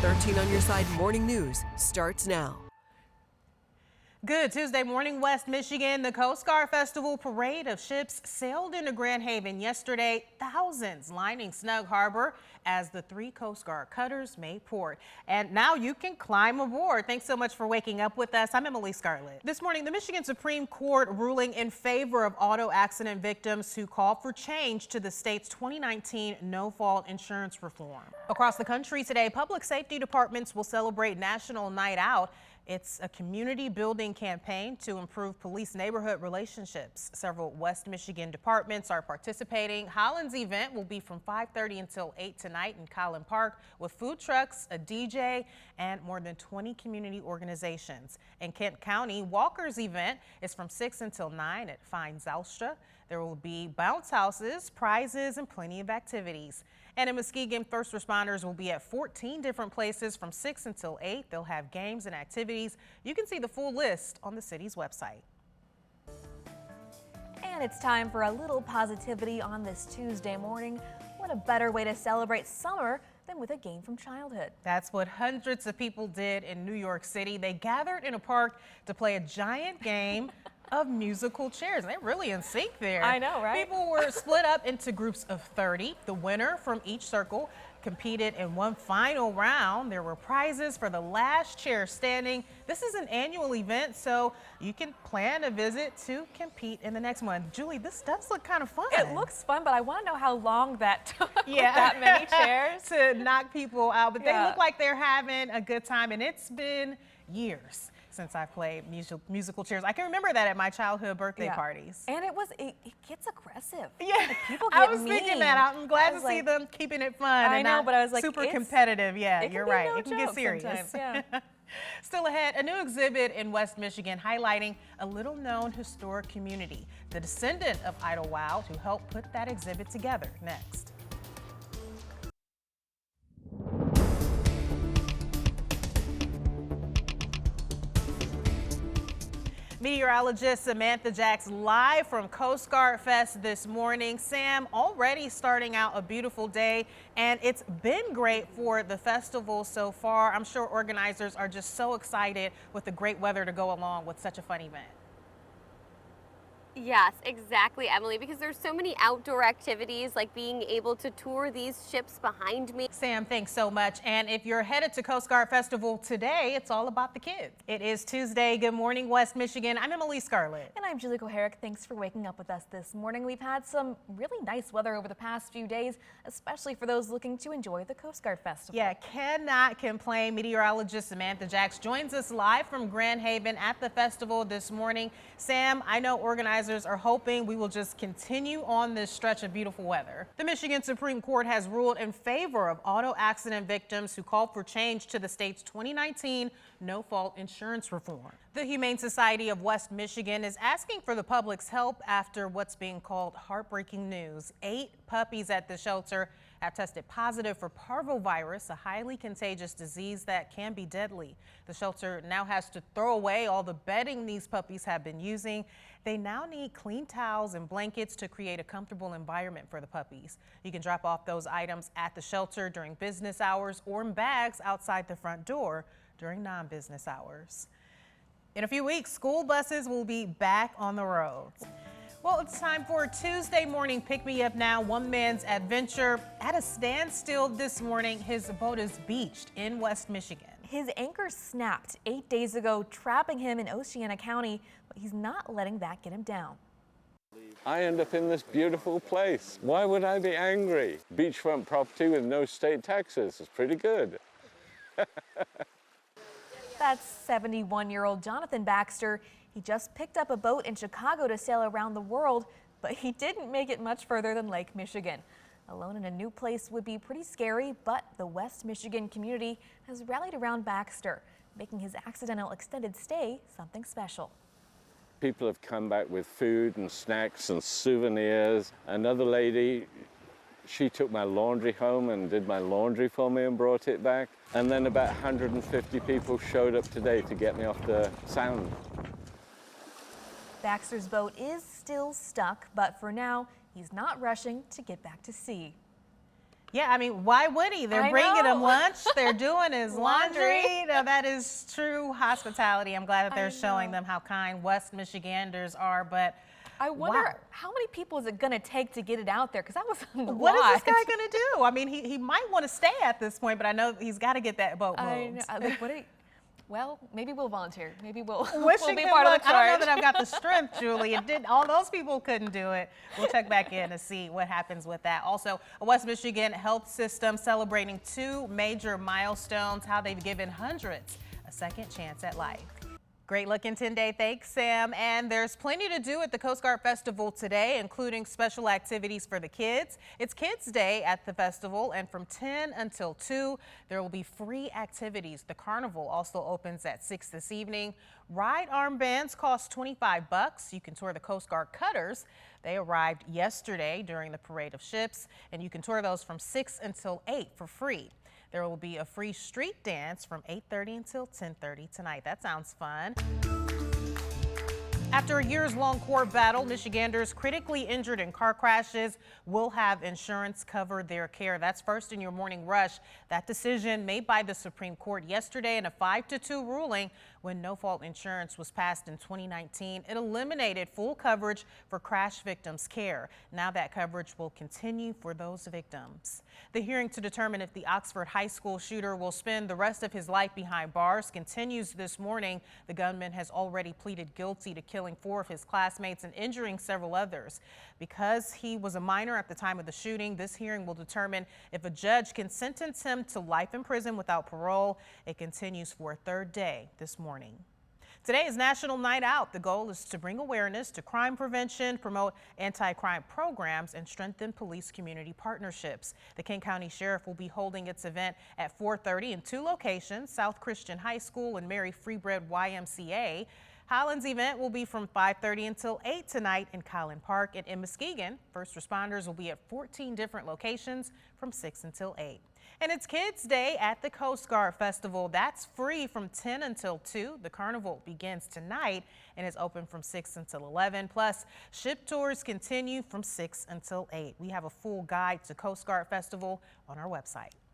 13 on your side morning news starts now. Good Tuesday morning, West Michigan. The Coast Guard Festival parade of ships sailed into Grand Haven yesterday. Thousands lining Snug Harbor as the 3 Coast Guard cutters made port. And now you can climb aboard. Thanks so much for waking up with us. I'm Emily Scarlett. This morning, the Michigan Supreme Court ruling in favor of auto accident victims who called for change to the state's 2019 no-fault insurance reform. Across the country today, public safety departments will celebrate National Night Out. It's a community building campaign to improve police neighborhood relationships. Several West Michigan departments are participating. Holland's event will be from 5:30 until 8 tonight in Collin Park with food trucks, a DJ, and more than 20 community organizations. In Kent County, Walker's event is from 6 until 9 at Fine Zylstra. There will be bounce houses, prizes, and plenty of activities. And in Muskegon, first responders will be at 14 different places from 6 until 8. They'll have games and activities. You can see the full list on the city's website. And it's time for a little positivity on this Tuesday morning. What a better way to celebrate summer than with a game from childhood. That's what hundreds of people did in New York City. They gathered in a park to play a giant game of musical chairs. They're really in sync there. I know, right? People were split up into groups of 30. The winner from each circle competed in one final round. There were prizes for the last chair standing. This is an annual event, so you can plan a visit to compete in the next one. Julie, this does look kind of fun. It looks fun, but I want to know how long that took with Yeah. that many chairs. to knock people out, but they Yeah. look like they're having a good time, and it's been years since I've played musical chairs. I can remember that at my childhood birthday parties. And it gets aggressive. Yeah, Like, people get I was mean. thinking that. I'm glad to I see was like, them keeping it fun I and know, not but I was like, super it's- competitive. Yeah, it can you're be right. no It can get joke serious. sometimes, yeah. Still ahead, a new exhibit in West Michigan highlighting a little-known historic community. The descendant of Idlewild who helped put that exhibit together. Next. Meteorologist Samantha Jacks live from Coast Guard Fest this morning. Sam, already starting out a beautiful day, and it's been great for the festival so far. I'm sure organizers are just so excited with the great weather to go along with such a fun event. Yes, exactly, Emily, because there's so many outdoor activities like being able to tour these ships behind me. Sam, thanks so much. And if you're headed to Coast Guard Festival today, it's all about the kids. It is Tuesday. Good morning, West Michigan. I'm Emily Scarlett. And I'm Julie Koharic. Thanks for waking up with us this morning. We've had some really nice weather over the past few days, especially for those looking to enjoy the Coast Guard Festival. Yeah, cannot complain. Meteorologist Samantha Jacks joins us live from Grand Haven at the festival this morning. Sam, I know organizers are hoping we will just continue on this stretch of beautiful weather. The Michigan Supreme Court has ruled in favor of auto accident victims who called for change to the state's 2019 no-fault insurance reform. The Humane Society of West Michigan is asking for the public's help after what's being called heartbreaking news. 8 puppies at the shelter have tested positive for parvovirus, a highly contagious disease that can be deadly. The shelter now has to throw away all the bedding these puppies have been using. They now need clean towels and blankets to create a comfortable environment for the puppies. You can drop off those items at the shelter during business hours or in bags outside the front door during non-business hours. In a few weeks, school buses will be back on the roads. Well, it's time for a Tuesday morning pick-me-up now. One man's adventure at a standstill this morning. His boat is beached in West Michigan. His anchor snapped 8 days ago, trapping him in Oceana County, but he's not letting that get him down. I end up in this beautiful place. Why would I be angry? Beachfront property with no state taxes is pretty good. That's 71-year-old Jonathan Baxter. He just picked up a boat in Chicago to sail around the world, but he didn't make it much further than Lake Michigan. Alone in a new place would be pretty scary, but the West Michigan community has rallied around Baxter, making his accidental extended stay something special. People have come back with food and snacks and souvenirs. Another lady, she took my laundry home and did my laundry for me and brought it back. And then about 150 people showed up today to get me off the sound. Baxter's boat is still stuck, but for now, he's not rushing to get back to sea. Yeah, I mean, why would he? They're I bringing know. him lunch. They're doing his laundry. Laundry. Now, that is true hospitality. I'm glad that they're I showing know. them how kind West Michiganders are, but I wonder wow. how many people is it going to take to get it out there? Because that was a What is this lot. guy going to do? I mean, he might want to stay at this point, but I know he's got to get that boat I moved. know. Like, well, maybe we'll volunteer. Maybe we'll Wishing be him part of luck. the I don't know charge. that I've got the strength, Julie. All those people couldn't do it. We'll check back in to see what happens with that. Also, a West Michigan health system celebrating 2 major milestones, how they've given hundreds a second chance at life. Great looking 10-day thanks, Sam. And there's plenty to do at the Coast Guard Festival today, including special activities for the kids. It's Kids Day at the festival, and from 10 until 2, there will be free activities. The carnival also opens at 6 this evening. Ride armbands cost $25. You can tour the Coast Guard cutters. They arrived yesterday during the parade of ships, and you can tour those from 6 until 8 for free. There will be a free street dance from 8:30 until 10:30 tonight. That sounds fun. After a years-long court battle, Michiganders critically injured in car crashes will have insurance cover their care. That's first in your morning rush. That decision made by the Supreme Court yesterday in a 5-2 ruling when no-fault insurance was passed in 2019. It eliminated full coverage for crash victims' care. Now that coverage will continue for those victims. The hearing to determine if the Oxford High School shooter will spend the rest of his life behind bars continues this morning. The gunman has already pleaded guilty to killing 4 of his classmates and injuring several others. Because he was a minor at the time of the shooting, this hearing will determine if a judge can sentence him to life in prison without parole. It continues for a 3rd day this morning. Today is National Night Out. The goal is to bring awareness to crime prevention, promote anti-crime programs, and strengthen police-community partnerships. The Kent County Sheriff will be holding its event at 4:30 in 2 locations, South Christian High School and Mary Freebread YMCA. Highlands event will be from 5:30 until 8 tonight in Collin Park. And in Muskegon, first responders will be at 14 different locations from 6 until 8. And it's Kids Day at the Coast Guard Festival. That's free from 10 until 2. The carnival begins tonight and is open from 6 until 11. Plus, ship tours continue from 6 until 8. We have a full guide to Coast Guard Festival on our website.